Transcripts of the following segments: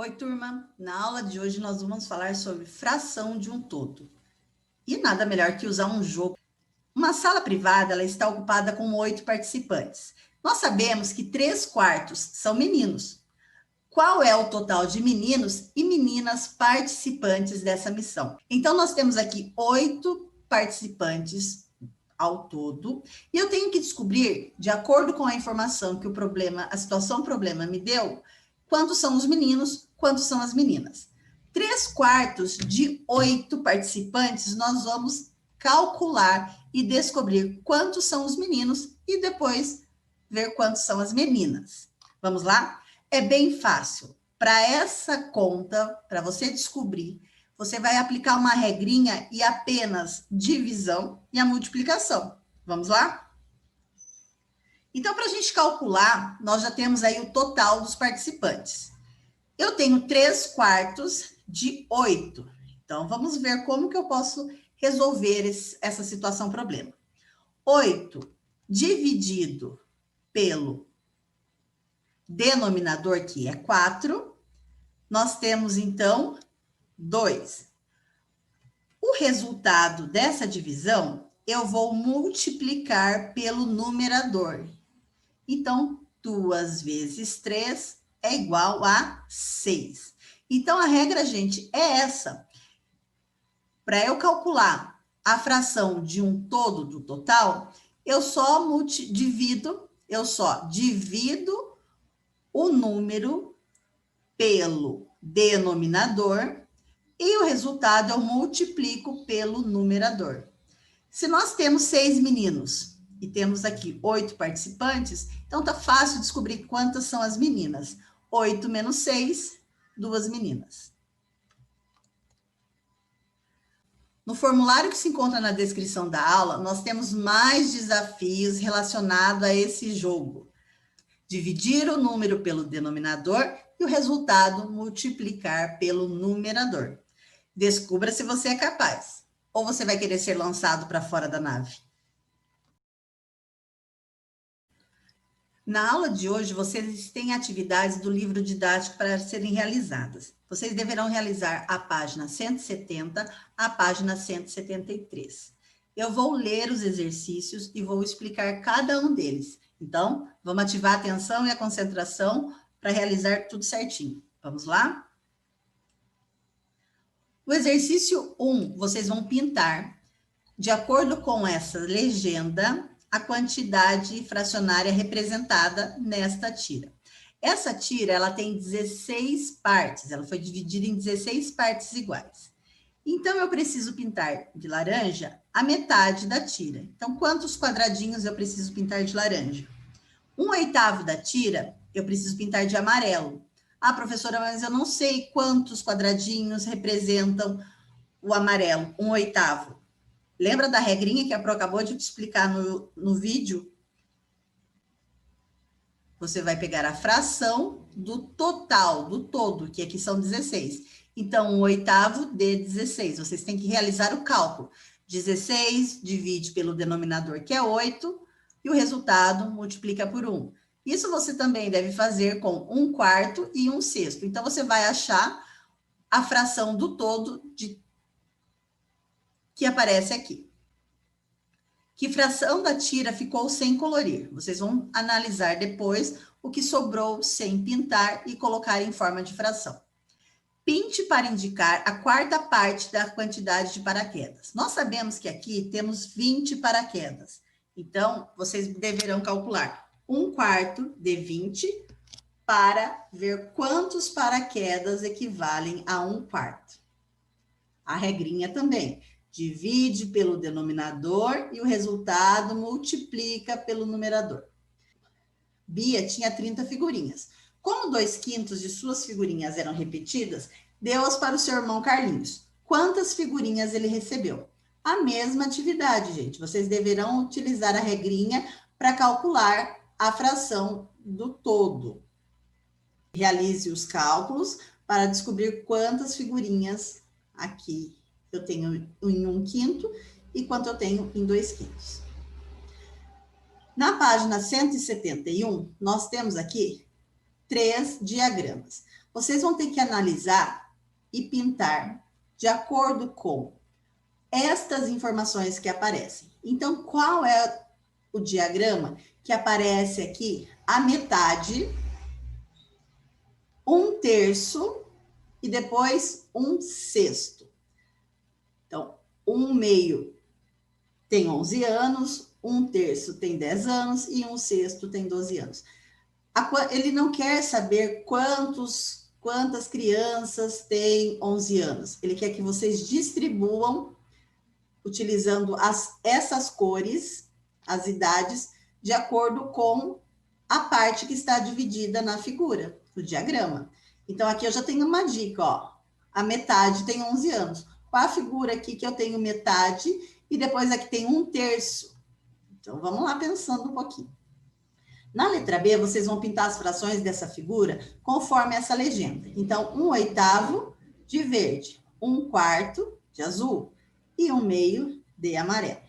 Oi, turma! Na aula de hoje nós vamos falar sobre fração de um todo. E nada melhor que usar um jogo. Uma sala privada ela está ocupada com 8 participantes. Nós sabemos que 3/4 são meninos. Qual é o total de meninos e meninas participantes dessa missão? Então, nós temos aqui 8 participantes ao todo, e eu tenho que descobrir, de acordo com a informação que a situação problema me deu, quantos são os meninos, quantos são as meninas. 3/4 de 8 participantes, nós vamos calcular e descobrir quantos são os meninos e depois ver quantos são as meninas. Vamos lá? É bem fácil. Para essa conta, para você descobrir, você vai aplicar uma regrinha e apenas divisão e a multiplicação. Vamos lá? Então, para a gente calcular, nós já temos aí o total dos participantes. Eu tenho 3/4 de 8. Então, vamos ver como que eu posso resolver essa situação problema. 8 dividido pelo denominador, que é 4, nós temos, então, 2. O resultado dessa divisão, eu vou multiplicar pelo numerador. Então, 2 vezes 3 é igual a 6. Então, a regra, gente, é essa. Para eu calcular a fração de um todo do total, eu só divido o número pelo denominador e o resultado eu multiplico pelo numerador. Se nós temos 6 meninos e temos aqui 8 participantes, então tá fácil descobrir quantas são as meninas. 8 menos 6, 2 meninas. No formulário que se encontra na descrição da aula, nós temos mais desafios relacionados a esse jogo. Dividir o número pelo denominador e o resultado multiplicar pelo numerador. Descubra se você é capaz. Ou você vai querer ser lançado para fora da nave? Na aula de hoje, vocês têm atividades do livro didático para serem realizadas. Vocês deverão realizar a página 170 à página 173. Eu vou ler os exercícios e vou explicar cada um deles. Então, vamos ativar a atenção e a concentração para realizar tudo certinho. Vamos lá? O exercício 1, vocês vão pintar, de acordo com essa legenda, a quantidade fracionária representada nesta tira. Essa tira, ela tem 16 partes, ela foi dividida em 16 partes iguais. Então, eu preciso pintar de laranja a metade da tira. Então, quantos quadradinhos eu preciso pintar de laranja? 1/8 da tira, eu preciso pintar de amarelo. Ah, professora, mas eu não sei quantos quadradinhos representam o amarelo, 1/8. Lembra da regrinha que a Pro acabou de te explicar no vídeo? Você vai pegar a fração do total, do todo, que aqui são 16. Então, 1/8 de 16. Vocês têm que realizar o cálculo. 16 divide pelo denominador, que é 8, e o resultado multiplica por 1. Isso você também deve fazer com 1/4 e 1/6. Então, você vai achar a fração do todo que aparece aqui. Que fração da tira ficou sem colorir? Vocês vão analisar depois o que sobrou sem pintar e colocar em forma de fração. Pinte para indicar a 4ª parte da quantidade de paraquedas. Nós sabemos que aqui temos 20 paraquedas. Então, vocês deverão calcular 1/4 de 20 para ver quantos paraquedas equivalem a 1/4. A regrinha também. Divide pelo denominador e o resultado multiplica pelo numerador. Bia tinha 30 figurinhas. Como 2/5 de suas figurinhas eram repetidas, deu-as para o seu irmão Carlinhos. Quantas figurinhas ele recebeu? A mesma atividade, gente. Vocês deverão utilizar a regrinha para calcular a fração do todo. Realize os cálculos para descobrir quantas figurinhas aqui eu tenho em 1/5 e quanto eu tenho em 2/5. Na página 171, nós temos aqui 3 diagramas. vocês vão ter que analisar e pintar de acordo com estas informações que aparecem. Então, qual é o diagrama que aparece aqui? A metade, 1/3 e depois 1/6. Então, 1/2 tem 11 anos, 1/3 tem 10 anos e 1/6 tem 12 anos. Ele não quer saber quantas crianças têm 11 anos. Ele quer que vocês distribuam, utilizando essas cores, as idades, de acordo com a parte que está dividida na figura, no diagrama. Então, aqui eu já tenho uma dica, ó. A metade tem 11 anos. Qual a figura aqui que eu tenho metade e depois aqui tem 1/3? Então, vamos lá pensando um pouquinho. Na letra B, vocês vão pintar as frações dessa figura conforme essa legenda. Então, 1/8 de verde, 1/4 de azul e 1/2 de amarelo.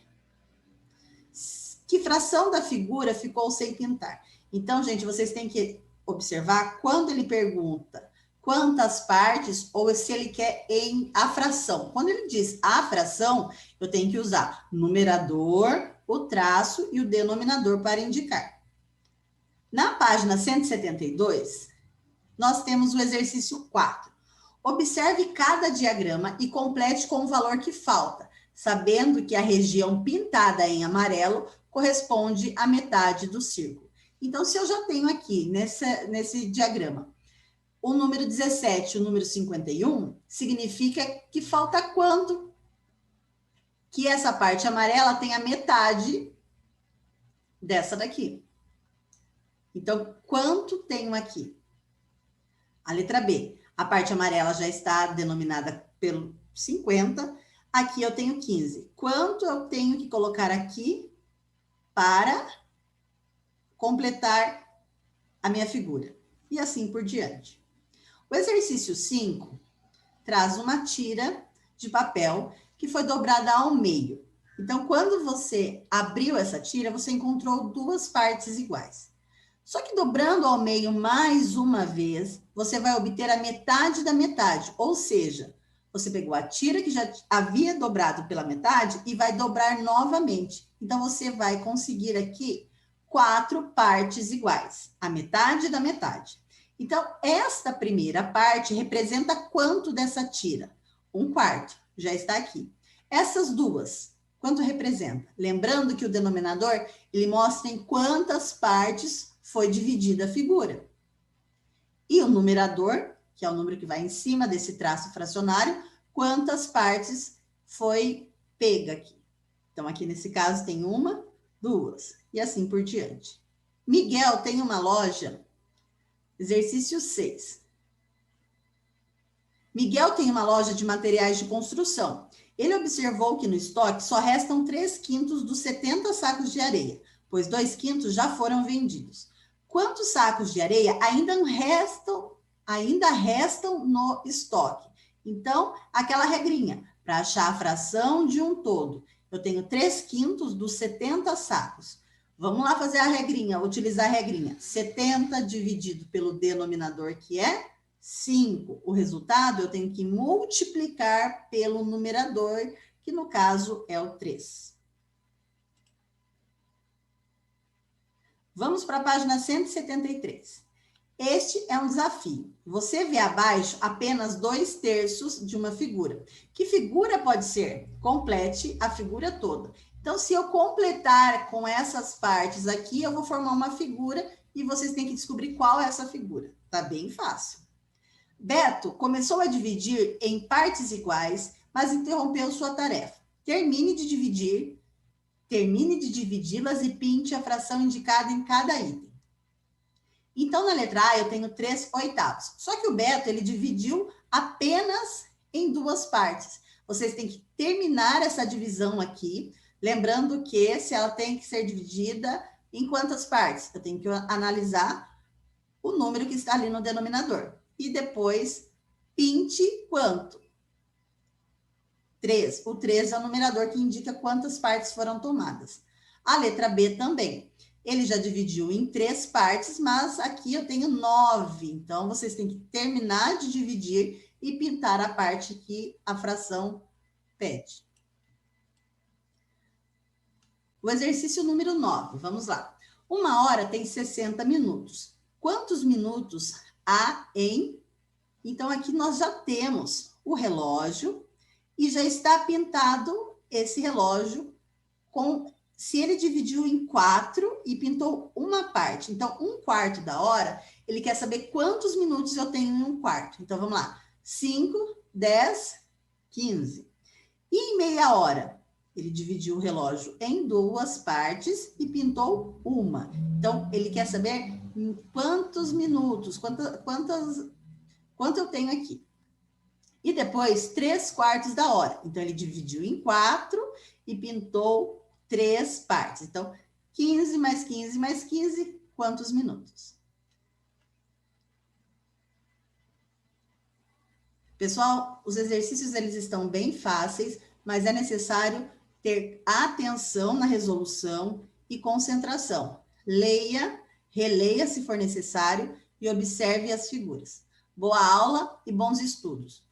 Que fração da figura ficou sem pintar? Então, gente, vocês têm que observar quando ele pergunta quantas partes ou se ele quer em a fração. Quando ele diz a fração, eu tenho que usar o numerador, o traço e o denominador para indicar. Na página 172, nós temos o exercício 4. Observe cada diagrama e complete com o valor que falta, sabendo que a região pintada em amarelo corresponde à metade do círculo. Então, se eu já tenho aqui nesse diagrama o número 17 e o número 51, significa que falta quanto? Que essa parte amarela tem a metade dessa daqui. Então, quanto tenho aqui? A letra B. A parte amarela já está denominada pelo 50. Aqui eu tenho 15. Quanto eu tenho que colocar aqui para completar a minha figura? E assim por diante. O exercício 5 traz uma tira de papel que foi dobrada ao meio. Então, quando você abriu essa tira, você encontrou duas partes iguais. Só que dobrando ao meio mais uma vez, você vai obter a metade da metade. Ou seja, você pegou a tira que já havia dobrado pela metade e vai dobrar novamente. Então, você vai conseguir aqui 4 partes iguais, a metade da metade. Então, esta primeira parte representa quanto dessa tira? 1/4, já está aqui. Essas duas, quanto representa? Lembrando que o denominador, ele mostra em quantas partes foi dividida a figura. E o numerador, que é o número que vai em cima desse traço fracionário, quantas partes foi pega aqui. Então, aqui nesse caso tem 1, 2, e assim por diante. Miguel tem uma loja, exercício 6. Miguel tem uma loja de materiais de construção. Ele observou que no estoque só restam 3/5 dos 70 sacos de areia, pois 2/5 já foram vendidos. Quantos sacos de areia ainda restam no estoque? Então, aquela regrinha, para achar a fração de um todo, eu tenho 3/5 dos 70 sacos. Vamos lá fazer a regrinha, utilizar a regrinha. 70 dividido pelo denominador, que é 5. O resultado eu tenho que multiplicar pelo numerador, que no caso é o 3. Vamos para a página 173. Este é um desafio. Você vê abaixo apenas 2/3 de uma figura. Que figura pode ser? Complete a figura toda. Então, se eu completar com essas partes aqui, eu vou formar uma figura e vocês têm que descobrir qual é essa figura. Tá bem fácil. Beto começou a dividir em partes iguais, mas interrompeu sua tarefa. Termine de dividi-las e pinte a fração indicada em cada item. Então, na letra A, eu tenho 3/8. Só que o Beto, ele dividiu apenas em 2 partes. Vocês têm que terminar essa divisão aqui, lembrando que se ela tem que ser dividida em quantas partes? Eu tenho que analisar o número que está ali no denominador. E depois, pinte quanto? 3. O 3 é o numerador que indica quantas partes foram tomadas. A letra B também. Ele já dividiu em 3 partes, mas aqui eu tenho 9. Então, vocês têm que terminar de dividir e pintar a parte que a fração pede. O exercício número 9, vamos lá. 1 hora tem 60 minutos. Quantos minutos há em... Então, aqui nós já temos o relógio e já está pintado esse relógio com... Se ele dividiu em 4 e pintou uma parte, então 1/4 da hora, ele quer saber quantos minutos eu tenho em 1/4. Então, vamos lá. 5, 10, 15. E em meia hora? Ele dividiu o relógio em 2 partes e pintou uma. Então, ele quer saber em quantos minutos, quanto eu tenho aqui. E depois, 3/4 da hora. Então, ele dividiu em 4 e pintou 3 partes. Então, 15 mais 15 mais 15, quantos minutos? Pessoal, os exercícios eles estão bem fáceis, mas é necessário ter atenção na resolução e concentração. Leia, releia se for necessário e observe as figuras. Boa aula e bons estudos!